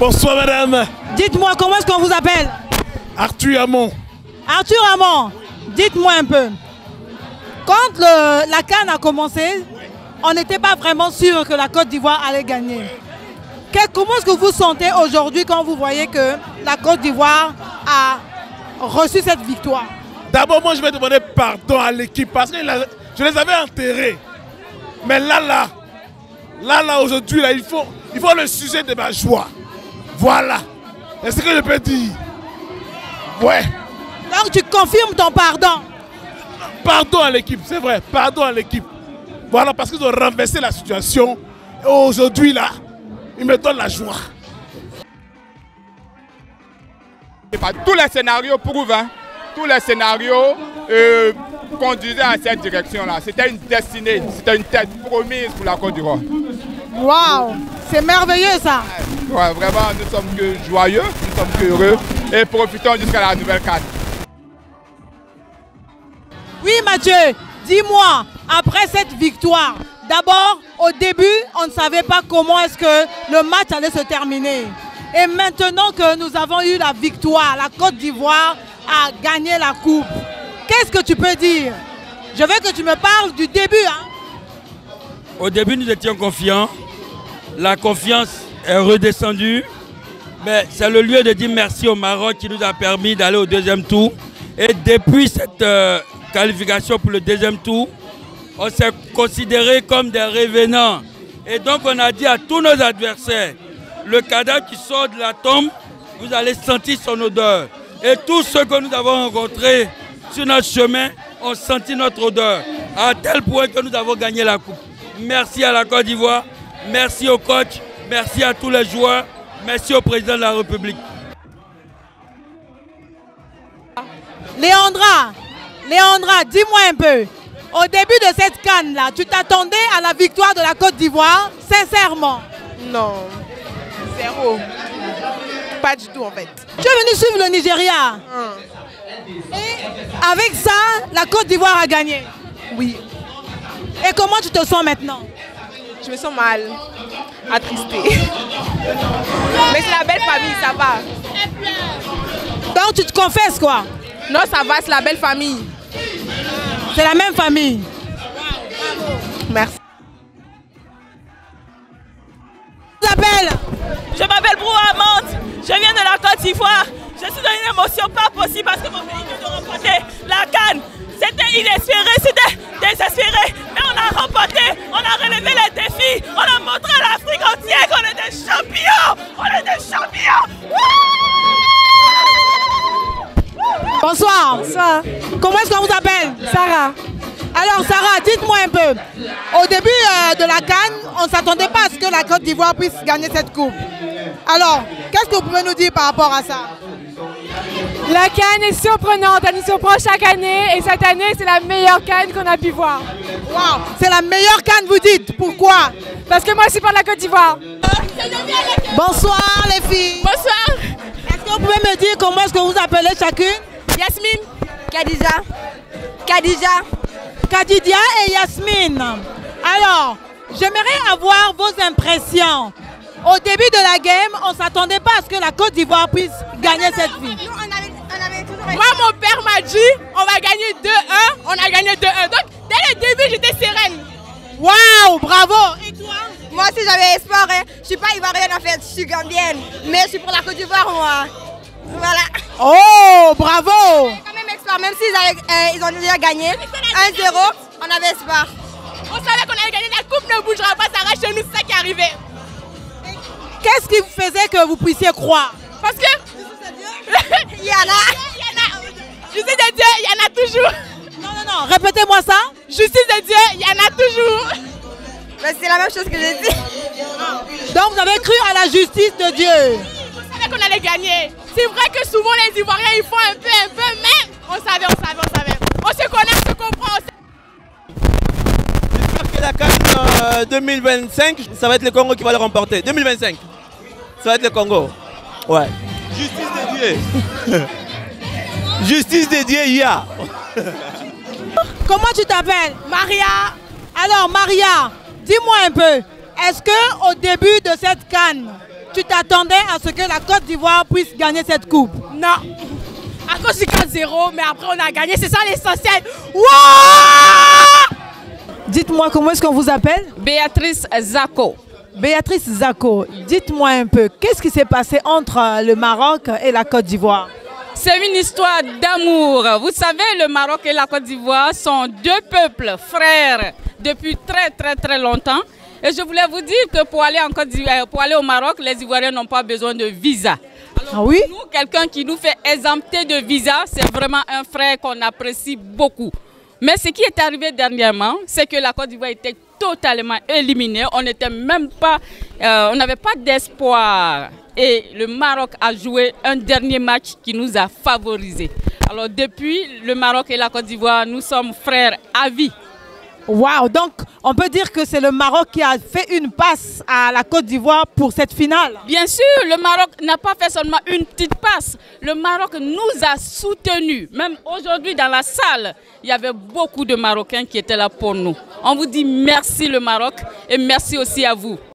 Bonsoir madame. Dites-moi, comment est-ce qu'on vous appelle? Arthur Hamon. Arthur Hamon, dites-moi un peu. Quand la CAN a commencé, on n'était pas vraiment sûr que la Côte d'Ivoire allait gagner. Comment est-ce que vous sentez aujourd'hui quand vous voyez que la Côte d'Ivoire a reçu cette victoire? D'abord, moi, je vais demander pardon à l'équipe parce que je les avais enterrés. Mais là, aujourd'hui, il faut le sujet de ma joie. Voilà. Est-ce que je peux dire? Ouais. Donc, tu confirmes ton pardon? Pardon à l'équipe, c'est vrai. Pardon à l'équipe. Voilà, parce qu'ils ont renversé la situation. Et aujourd'hui, là, ils me donnent la joie. Tous les scénarios prouvent, hein. Tous les scénarios conduisaient à cette direction-là. C'était une destinée, c'était une tête promise pour la Côte d'Ivoire. Waouh, c'est merveilleux ça. Ouais, vraiment, nous sommes que joyeux, nous sommes que heureux et profitons jusqu'à la nouvelle CAN. Oui Mathieu, dis-moi, après cette victoire, d'abord, au début, on ne savait pas comment est-ce que le match allait se terminer. Et maintenant que nous avons eu la victoire, la Côte d'Ivoire a gagné la coupe. Qu'est-ce que tu peux dire? Je veux que tu me parles du début. Hein? Au début, nous étions confiants. La confiance est redescendue. Mais c'est le lieu de dire merci au Maroc qui nous a permis d'aller au deuxième tour. Et depuis cette qualification pour le deuxième tour, on s'est considérés comme des revenants. Et donc on a dit à tous nos adversaires, le cadavre qui sort de la tombe, vous allez sentir son odeur. Et tous ceux que nous avons rencontrés sur notre chemin ont senti notre odeur, à tel point que nous avons gagné la coupe. Merci à la Côte d'Ivoire, merci au coach, merci à tous les joueurs, merci au président de la République. Léandra, dis-moi un peu, au début de cette CAN-là, tu t'attendais à la victoire de la Côte d'Ivoire, sincèrement? Non, zéro. Pas du tout en fait. Tu es venu suivre le Nigeria. Et avec ça, la Côte d'Ivoire a gagné. Oui. Et comment tu te sens maintenant? Je me sens mal, attristée. Mais c'est la belle famille, ça va. Donc tu te confesses quoi? Non, ça va, c'est la belle famille. C'est la même famille. Merci. Je m'appelle Brou Amande, je viens de la Côte d'Ivoire. Je suis dans une émotion pas possible parce que mon pays vient de remporter la CAN. C'était inespéré, c'était désespéré, mais on a remporté, on a relevé les défis, on a montré à l'Afrique entière qu'on est des champions. On est des champions. Bonsoir. Bonsoir. Comment est-ce qu'on vous appelle? Sarah. Alors Sarah, dites-moi un peu, au début de la CAN, on ne s'attendait pas à ce que la Côte d'Ivoire puisse gagner cette coupe. Alors, qu'est-ce que vous pouvez nous dire par rapport à ça? La CAN est surprenante, elle nous surprend chaque année et cette année c'est la meilleure CAN qu'on a pu voir. Wow, c'est la meilleure CAN, vous dites? Pourquoi? Parce que moi je supporte la Côte d'Ivoire. Bonsoir les filles. Bonsoir. Est-ce que vous pouvez me dire comment est-ce que vous appelez chacune? Yasmine. Kadidia et Yasmine. Alors, j'aimerais avoir vos impressions. Au début de la game, on ne s'attendait pas à ce que la Côte d'Ivoire puisse gagner cette vie. Moi, mon père m'a dit, on va gagner 2-1. On a gagné 2-1. Donc, dès le début, j'étais sereine. Waouh, bravo. Et toi? Moi aussi, j'avais espoir. Hein. Je ne suis pas ivoirienne en fait, je suis gambienne. Mais je suis pour la Côte d'Ivoire, moi. Voilà. Oh, bravo. Quand même espoir, même s'ils ils ont déjà gagné 1-0, on avait espoir. On savait qu'on allait gagner, la coupe ne bougera pas, ça reste chez nous, c'est ça qui est arrivé. Qu'est-ce qui faisait que vous puissiez croire? Parce que il y en a. Justice de Dieu, il y en a toujours. Non, répétez-moi ça. Justice de Dieu, il y en a toujours. C'est la même chose que j'ai dit. Donc vous avez cru à la justice de Dieu. On savait qu'on allait gagner. C'est vrai que souvent les Ivoiriens ils font un peu, mais on savait. On se connaît, on se comprend. J'espère que la CAN 2025, ça va être le Congo qui va le remporter. 2025, ça va être le Congo. Ouais. Justice de Dieu. Justice de Dieu, il y a. Comment tu t'appelles? Maria. Alors Maria, dis-moi un peu, est-ce qu'au début de cette CAN, Tu t'attendais à ce que la Côte d'Ivoire puisse gagner cette coupe? Non. À cause du 4-0, mais après on a gagné, c'est ça l'essentiel. Dites-moi, comment est-ce qu'on vous appelle? Béatrice Zako. Béatrice Zako, dites-moi un peu, qu'est-ce qui s'est passé entre le Maroc et la Côte d'Ivoire? C'est une histoire d'amour. Vous savez, le Maroc et la Côte d'Ivoire sont deux peuples frères depuis très longtemps. Et je voulais vous dire que pour aller au Maroc, les Ivoiriens n'ont pas besoin de visa. Alors, oui? Nous, quelqu'un qui nous fait exempter de visa, c'est vraiment un frère qu'on apprécie beaucoup. Mais ce qui est arrivé dernièrement, c'est que la Côte d'Ivoire était totalement éliminée. On n'était même pas, on n'avait pas d'espoir. Et le Maroc a joué un dernier match qui nous a favorisés. Alors depuis, le Maroc et la Côte d'Ivoire, nous sommes frères à vie. Waouh, donc on peut dire que c'est le Maroc qui a fait une passe à la Côte d'Ivoire pour cette finale. Bien sûr, le Maroc n'a pas fait seulement une petite passe. Le Maroc nous a soutenus. Même aujourd'hui dans la salle, il y avait beaucoup de Marocains qui étaient là pour nous. On vous dit merci le Maroc et merci aussi à vous.